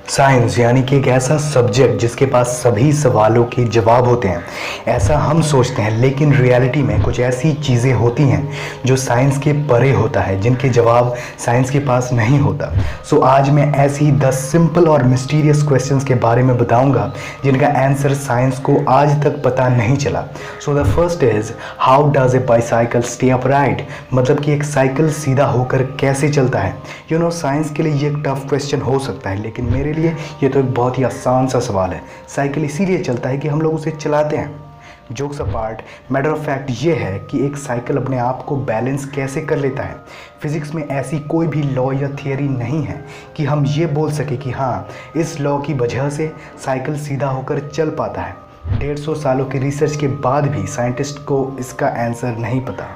Science यानी कि एक ऐसा सब्जेक्ट जिसके पास सभी सवालों के जवाब होते हैं, ऐसा हम सोचते हैं। लेकिन रियलिटी में कुछ ऐसी चीज़ें होती हैं जो साइंस के परे होता है, जिनके जवाब साइंस के पास नहीं होता। सो आज मैं ऐसी ही 10 सिंपल और मिस्टीरियस क्वेश्चंस के बारे में बताऊंगा जिनका आंसर साइंस को आज तक पता नहीं चला। So the first is, how does a bicycle stay upright? मतलब कि एक साइकिल सीधा होकर कैसे चलता है। साइंस के लिए ये एक टफ क्वेश्चन हो सकता है, लेकिन मेरे लिए ये तो एक बहुत ही आसान सा सवाल है। साइकिल इसीलिए चलता है कि हम लोग उसे चलाते हैं। Jokes apart, matter of fact ये है कि एक साइकिल अपने आप को बैलेंस कैसे कर लेता है। फिजिक्स में ऐसी कोई भी लॉ या थियरी नहीं है कि हम ये बोल सके कि हाँ, इस लॉ की वजह से साइकिल सीधा होकर चल पाता है। 150 सालों की रिसर्च के बाद भी साइंटिस्ट को इसका आंसर नहीं पता।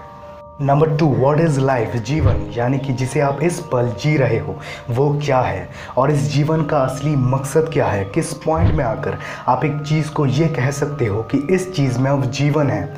Number 2, what is life? जीवन यानी कि जिसे आप इस पल जी रहे हो वो क्या है, और इस जीवन का असली मकसद क्या है। किस पॉइंट में आकर आप एक चीज़ को ये कह सकते हो कि इस चीज़ में अब जीवन है।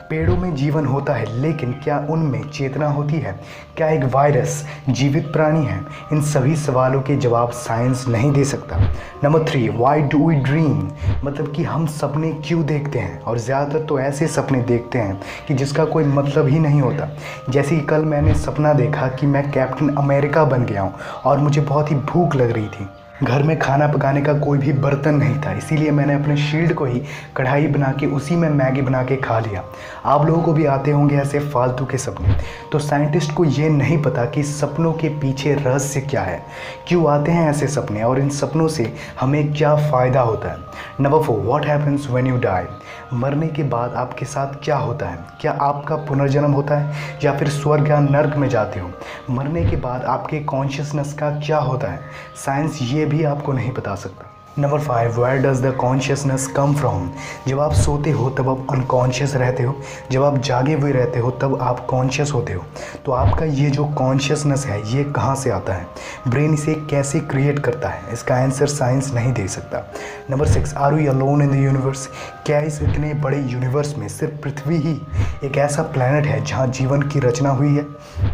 पेड़ों में जीवन होता है, लेकिन क्या उनमें चेतना होती है? क्या एक वायरस जीवित प्राणी है? इन सभी सवालों के जवाब साइंस नहीं दे सकता। Number 3, why do we dream? मतलब कि हम सपने क्यों देखते हैं, और ज़्यादातर तो ऐसे सपने देखते हैं कि जिसका कोई मतलब ही नहीं होता। जैसे कि कल मैंने सपना देखा कि मैं कैप्टन अमेरिका बन गया हूँ और मुझे बहुत ही भूख लग रही थी। घर में खाना पकाने का कोई भी बर्तन नहीं था, इसीलिए मैंने अपने शील्ड को ही कढ़ाई बना के उसी में मैगी बना के खा लिया। आप लोगों को भी आते होंगे ऐसे फालतू के सपने। तो साइंटिस्ट को ये नहीं पता कि सपनों के पीछे रहस्य क्या है, क्यों आते हैं ऐसे सपने, और इन सपनों से हमें क्या फ़ायदा होता है। Number 4, what happens when you die? मरने के बाद आपके साथ क्या होता है? क्या आपका पुनर्जन्म होता है या फिर स्वर्ग या नर्क में जाते हो? मरने के बाद आपके कॉन्शियसनेस का क्या होता है? साइंस ये भी आपको नहीं बता सकता। Number 5, where does the consciousness come from? जब आप सोते हो तब आप अनकॉन्शियस रहते हो, जब आप जागे हुए रहते हो तब आप कॉन्शियस होते हो। तो आपका ये जो कॉन्शियसनेस है ये कहाँ से आता है? ब्रेन इसे कैसे क्रिएट करता है? इसका आंसर साइंस नहीं दे सकता। Number 6, are we alone in the universe? क्या इस इतने बड़े यूनिवर्स में सिर्फ पृथ्वी ही एक ऐसा प्लैनेट है जहाँ जीवन की रचना हुई है,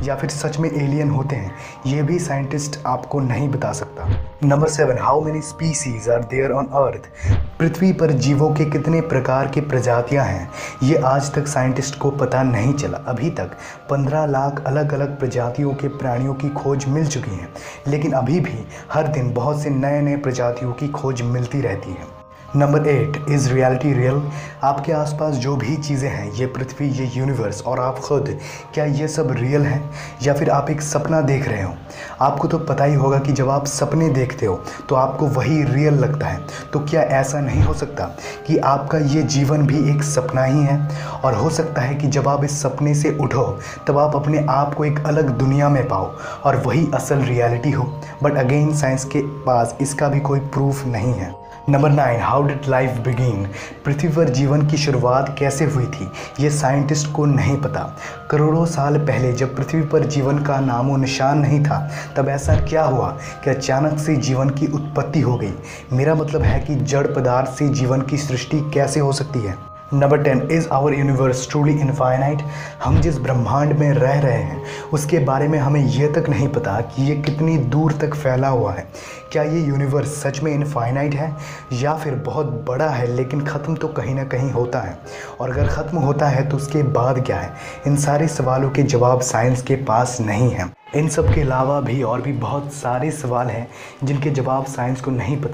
या फिर सच में एलियन होते हैं? ये भी साइंटिस्ट आपको नहीं बता सकता। Number 7, how many species are there on earth? पृथ्वी पर जीवों के कितने प्रकार की प्रजातियां हैं, ये आज तक साइंटिस्ट को पता नहीं चला। अभी तक 15 लाख अलग अलग प्रजातियों के प्राणियों की खोज मिल चुकी है, लेकिन अभी भी हर दिन बहुत से नए नए प्रजातियों की खोज मिलती रहती है। Number 8, is reality real? आपके आसपास जो भी चीज़ें हैं, ये पृथ्वी, ये यूनिवर्स और आप खुद, क्या ये सब रियल हैं या फिर आप एक सपना देख रहे हो? आपको तो पता ही होगा कि जब आप सपने देखते हो तो आपको वही रियल लगता है। तो क्या ऐसा नहीं हो सकता कि आपका ये जीवन भी एक सपना ही है, और हो सकता है कि जब आप इस सपने से उठो तब आप अपने आप को एक अलग दुनिया में पाओ और वही असल रियलिटी हो। बट अगेन साइंस के पास इसका भी कोई प्रूफ नहीं है। Number 9, how did life begin? पृथ्वी पर जीवन की शुरुआत कैसे हुई थी, ये साइंटिस्ट को नहीं पता। करोड़ों साल पहले जब पृथ्वी पर जीवन का नामो निशान नहीं था, तब ऐसा क्या हुआ कि अचानक से जीवन की उत्पत्ति हो गई? मेरा मतलब है कि जड़ पदार्थ से जीवन की सृष्टि कैसे हो सकती है। Number 10, is our universe truly infinite? हम जिस ब्रह्मांड में रह रहे हैं उसके बारे में हमें यह तक नहीं पता कि ये कितनी दूर तक फैला हुआ है। क्या ये यूनिवर्स सच में इनफाइनाइट है या फिर बहुत बड़ा है लेकिन ख़त्म तो कहीं ना कहीं होता है? और अगर ख़त्म होता है तो उसके बाद क्या है? इन सारे सवालों के जवाब साइंस के पास नहीं है। इन सब के अलावा भी और भी बहुत सारे सवाल हैं जिनके जवाब साइंस को नहीं पता।